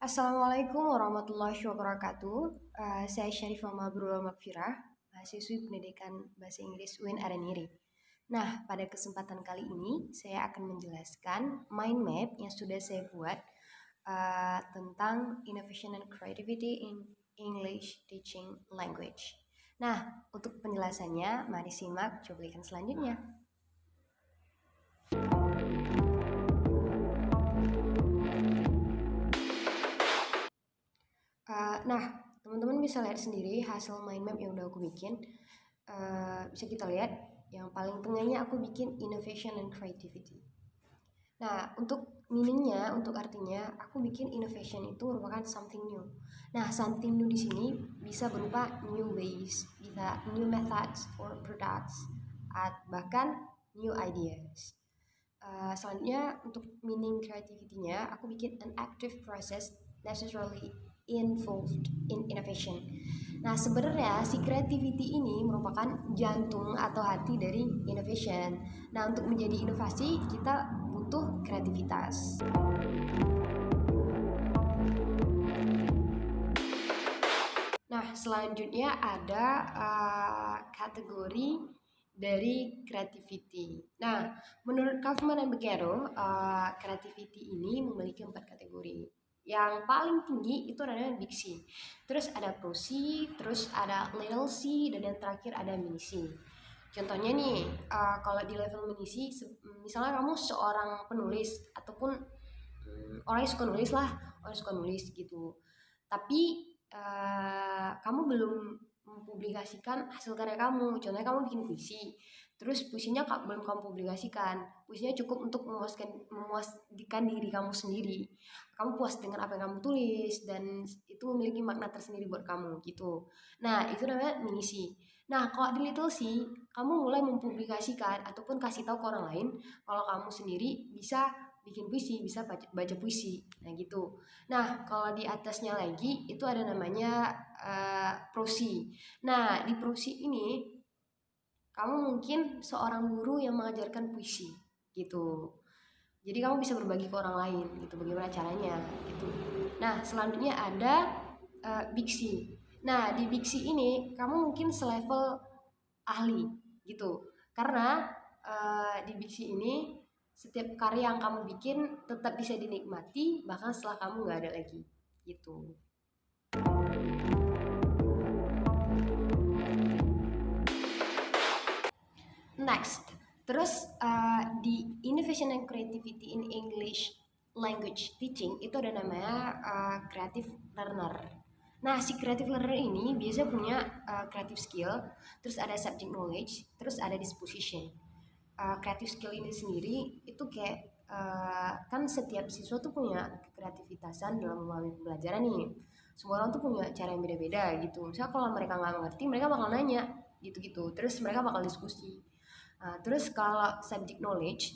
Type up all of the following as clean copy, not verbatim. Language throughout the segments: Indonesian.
Assalamualaikum warahmatullahi wabarakatuh. Saya Syarifah Mabrur Makfirah, mahasiswi pendidikan Bahasa Inggris UIN Araniri. Nah, pada kesempatan kali ini saya akan menjelaskan mind map yang sudah saya buat tentang innovation and creativity in English teaching language. Nah, untuk penjelasannya, mari simak cuplikan selanjutnya. Nah, teman-teman bisa lihat sendiri hasil mind map yang udah aku bikin. Bisa kita lihat yang paling tengahnya aku bikin innovation and creativity. Nah, untuk meaningnya, untuk artinya, aku bikin innovation itu merupakan something new. Nah, something new di sini bisa berupa new ways, bisa new methods or products, bahkan new ideas. Selanjutnya untuk meaning creativity-nya, aku bikin an active process necessarily involved in innovation. Nah, sebenarnya si creativity ini merupakan jantung atau hati dari innovation. Nah, untuk menjadi inovasi kita butuh kreativitas. Nah, selanjutnya ada kategori dari creativity. Nah, menurut Kaufman dan Beggero, creativity ini memiliki 4 kategori. Yang paling tinggi itu adalah diksi. Terus ada prosi, terus ada little c, dan yang terakhir ada mini c. Contohnya nih, kalau di level mini c, misalnya kamu seorang penulis ataupun orang yang suka nulis lah, orang yang suka nulis gitu. Tapi kamu belum mempublikasikan hasil karya kamu. Contohnya kamu bikin puisi, terus puisinya belum kamu publikasikan. Puisinya cukup untuk memuaskan diri kamu sendiri. Kamu puas dengan apa yang kamu tulis dan itu memiliki makna tersendiri buat kamu gitu. Nah, itu namanya mini C. Nah, kalau di little C, kamu mulai mempublikasikan ataupun kasih tahu ke orang lain kalau kamu sendiri bisa bikin puisi, bisa baca puisi. Nah, gitu. Nah, kalau di atasnya lagi itu ada namanya prosi. Nah, di prosi ini kamu mungkin seorang guru yang mengajarkan puisi gitu. Jadi kamu bisa berbagi ke orang lain gitu, bagaimana caranya gitu. Nah, selanjutnya ada diksi. Nah, di diksi ini kamu mungkin selevel ahli gitu. Karena di diksi ini setiap karya yang kamu bikin tetap bisa dinikmati bahkan setelah kamu nggak ada lagi gitu. Next, terus di innovation and creativity in English language teaching itu ada namanya creative learner. Nah, si creative learner ini biasa punya creative skill, terus ada subject knowledge, terus ada disposition. Creative skill ini sendiri itu kayak kan setiap siswa tuh punya kreativitasan dalam memahami pembelajaran nih. Semua orang tuh punya cara yang beda-beda gitu. Misalnya kalau mereka nggak ngerti, mereka bakal nanya gitu-gitu. Terus mereka bakal diskusi. Terus kalau subject knowledge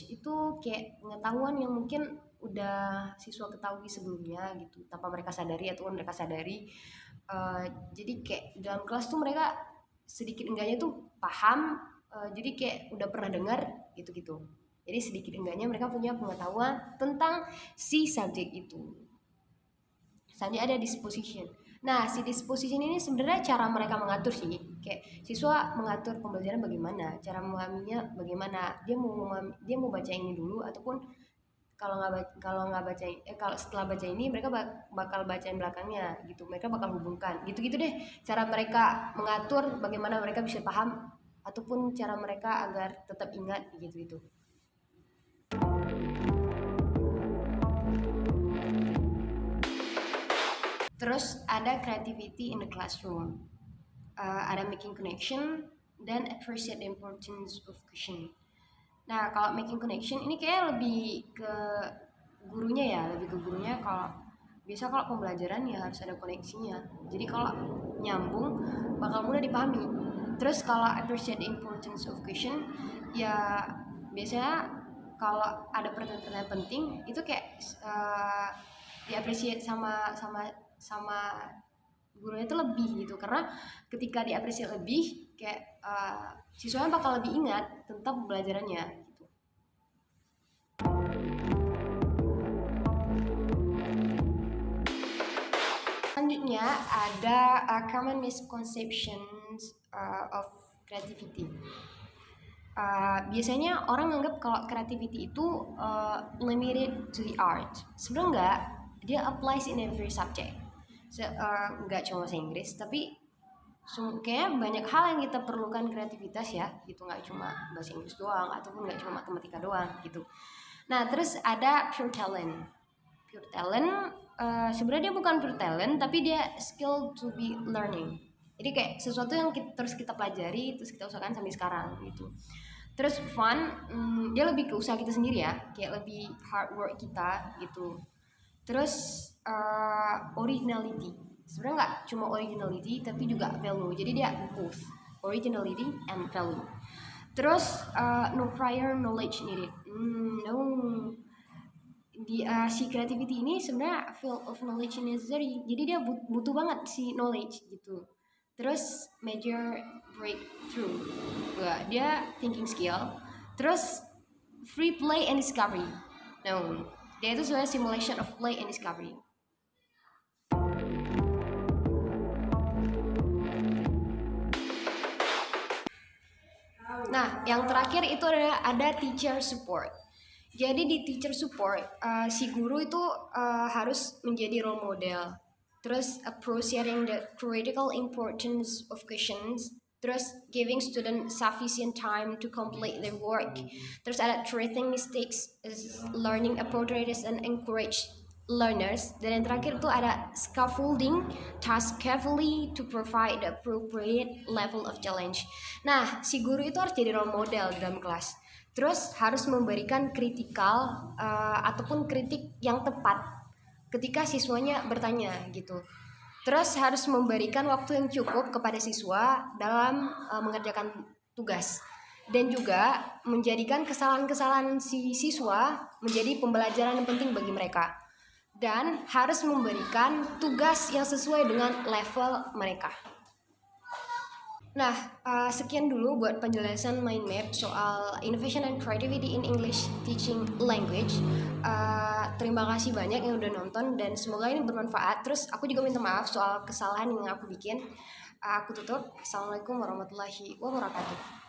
itu kayak pengetahuan yang mungkin udah siswa ketahui sebelumnya gitu tanpa mereka sadari ataupun mereka sadari. Jadi kayak dalam kelas tuh mereka sedikit enggaknya tuh paham, jadi kayak udah pernah dengar gitu-gitu. Jadi sedikit enggaknya mereka punya pengetahuan tentang si subjek itu. Misalnya ada disposition. Nah, si disposition ini sebenarnya cara mereka mengatur sih. Kayak siswa mengatur pembelajaran bagaimana, cara memahaminya bagaimana. Dia mau baca ini dulu ataupun kalau setelah baca ini mereka bakal baca yang belakangnya gitu. Mereka bakal hubungkan. Gitu-gitu deh cara mereka mengatur bagaimana mereka bisa paham ataupun cara mereka agar tetap ingat gitu-gitu. Terus ada creativity in the classroom, ada making connection dan appreciate the importance of question. Nah, kalau making connection ini kayak lebih ke gurunya ya, kalau biasa kalau pembelajaran ya harus ada koneksinya. Jadi kalau nyambung bakal mudah dipahami. Terus kalau appreciate the importance of question ya biasanya kalau ada pertanyaan-pertanyaan penting itu kayak diapresiasi sama gurunya itu lebih gitu, karena ketika diapresiasi lebih kayak siswanya bakal lebih ingat tentang pembelajarannya gitu. berikutnya ada common misconceptions of creativity. Biasanya orang menganggap kalau creativity itu limited to the art. Sebenarnya enggak, dia applies in every subject. Enggak cuma bahasa Inggris, tapi kayaknya banyak hal yang kita perlukan kreativitas ya, gitu, nggak cuma bahasa Inggris doang ataupun nggak cuma matematika doang gitu. Nah, terus ada pure talent. Pure talent sebenarnya dia bukan pure talent, tapi dia skill to be learning. Jadi kayak sesuatu yang terus kita pelajari, terus kita usahakan sampai sekarang gitu. Terus fun, dia lebih ke usaha kita sendiri ya, kayak lebih hard work kita gitu. Terus originality, sebenarnya nggak cuma originality tapi juga value, jadi dia both originality and value. Terus no prior knowledge needed. Si creativity ini sebenarnya field of knowledge necessary, jadi dia butuh banget si knowledge gitu. Terus major breakthrough, dia thinking skill. Terus free play and discovery. Dia itu sebenarnya simulation of play and discovery. Nah, yang terakhir itu ada teacher support. Jadi di teacher support, si guru itu harus menjadi role model. Terus appreciating the critical importance of questions. Terus giving student sufficient time to complete their work. Terus ada treating mistakes as learning opportunities and encourage learners. Dan yang terakhir itu ada scaffolding task carefully to provide the appropriate level of challenge. Nah, si guru itu harus jadi role model di dalam kelas. Terus harus memberikan kritikal ataupun kritik yang tepat ketika siswanya bertanya gitu. Terus harus memberikan waktu yang cukup kepada siswa dalam mengerjakan tugas. Dan juga menjadikan kesalahan-kesalahan si siswa menjadi pembelajaran yang penting bagi mereka. Dan harus memberikan tugas yang sesuai dengan level mereka. Nah, sekian dulu buat penjelasan mind map soal innovation and creativity in English teaching language. Terima kasih banyak yang udah nonton dan semoga ini bermanfaat. Terus aku juga minta maaf soal kesalahan yang aku bikin. Aku tutup. Assalamualaikum warahmatullahi wabarakatuh.